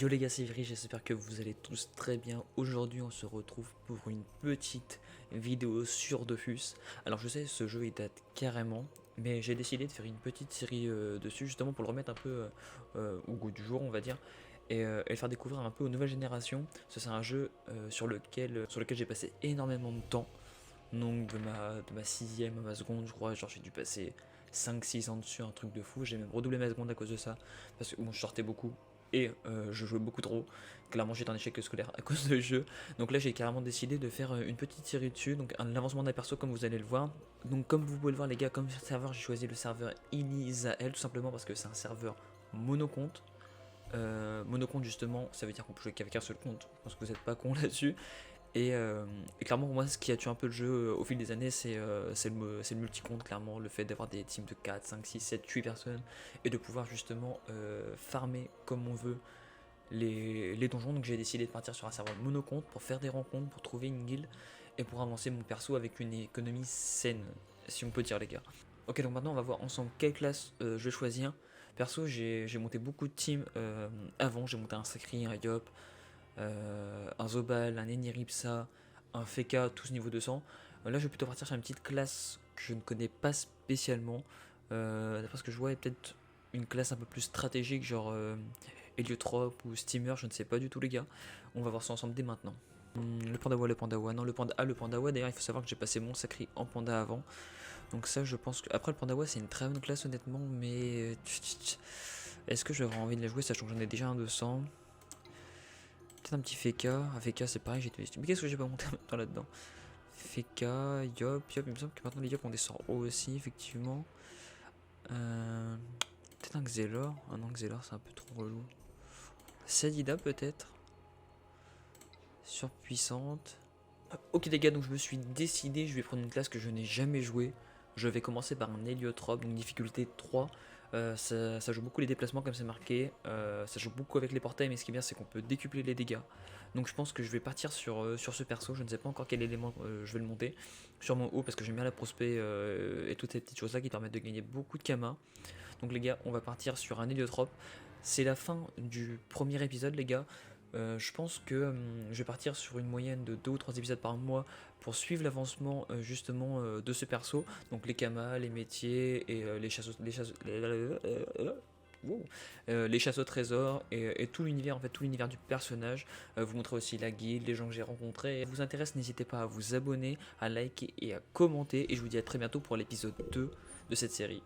Yo les gars, c'est Viri, j'espère que vous allez tous très bien. Aujourd'hui on se retrouve pour une petite vidéo sur Dofus. Alors je sais, ce jeu il date carrément, mais j'ai décidé de faire une petite série dessus justement pour le remettre un peu au goût du jour on va dire. Et le faire découvrir un peu aux nouvelles générations. C'est un jeu sur lequel j'ai passé énormément de temps. Donc de ma sixième à ma seconde je crois, genre j'ai dû passer 5-6 ans dessus, un truc de fou. J'ai même redoublé ma seconde à cause de ça, parce que bon, je sortais beaucoup et je jouais beaucoup trop. Clairement j'étais en échec scolaire à cause de ce jeu. Donc là j'ai carrément décidé de faire une petite série dessus, donc un avancement d'un perso comme vous allez le voir. Donc comme vous pouvez le voir les gars, comme serveur j'ai choisi le serveur Inizael, tout simplement parce que c'est un serveur monocompte. Monocompte justement, ça veut dire qu'on peut jouer qu'avec un seul compte, je pense que vous n'êtes pas con là-dessus. Et clairement pour moi ce qui a tué un peu le jeu au fil des années c'est le multi-compte, clairement le fait d'avoir des teams de 4, 5, 6, 7, 8 personnes et de pouvoir justement farmer comme on veut les donjons. Donc j'ai décidé de partir sur un serveur monocompte pour faire des rencontres, pour trouver une guilde et pour avancer mon perso avec une économie saine, si on peut dire les gars. Ok, donc maintenant on va voir ensemble quelle classe je vais choisir. Perso j'ai monté beaucoup de teams avant, j'ai monté un Sakri, un Yop, un Zobal, un Eniripsa, un Feka, tous niveau 200. Là, je vais plutôt partir sur une petite classe que je ne connais pas spécialement. D'après ce que je vois, il y a peut-être une classe un peu plus stratégique, genre Heliotrope ou Steamer, je ne sais pas du tout, les gars. On va voir ça ensemble dès maintenant. Le Pandawa, non, le Pandawa, d'ailleurs, il faut savoir que j'ai passé mon sacré en Panda avant. Donc, ça, je pense que. Après, le Pandawa, c'est une très bonne classe, honnêtement, mais. Est-ce que j'aurais envie de la jouer, sachant que j'en ai déjà un 200? Peut-être un petit Feka. Un Feka, c'est pareil, j'ai été. Mais qu'est-ce que j'ai pas monté en même temps là-dedans? Feka, Yop. Il me semble que maintenant les Yop on descend haut aussi, effectivement. Peut-être un Xelor. Ah non, Xelor c'est un peu trop relou. Sadida peut-être. Surpuissante. Ok les gars, donc je me suis décidé, je vais prendre une classe que je n'ai jamais jouée. Je vais commencer par un Héliotrope, donc difficulté 3. Ça joue beaucoup les déplacements comme c'est marqué, ça joue beaucoup avec les portails, mais ce qui est bien c'est qu'on peut décupler les dégâts. Donc je pense que je vais partir sur ce perso, je ne sais pas encore quel élément je vais le monter. Sur mon haut parce que j'aime bien la prospect et toutes ces petites choses là qui permettent de gagner beaucoup de Kama. Donc les gars, on va partir sur un Héliotrope. C'est la fin du premier épisode les gars. Je pense que je vais partir sur une moyenne de 2 ou 3 épisodes par mois pour suivre l'avancement justement de ce perso. Donc les kamas, les métiers et les chasses au trésor et tout l'univers en fait, tout l'univers du personnage. Vous montrer aussi la guilde, les gens que j'ai rencontrés. Si ça vous intéresse, n'hésitez pas à vous abonner, à liker et à commenter. Et je vous dis à très bientôt pour l'épisode 2 de cette série.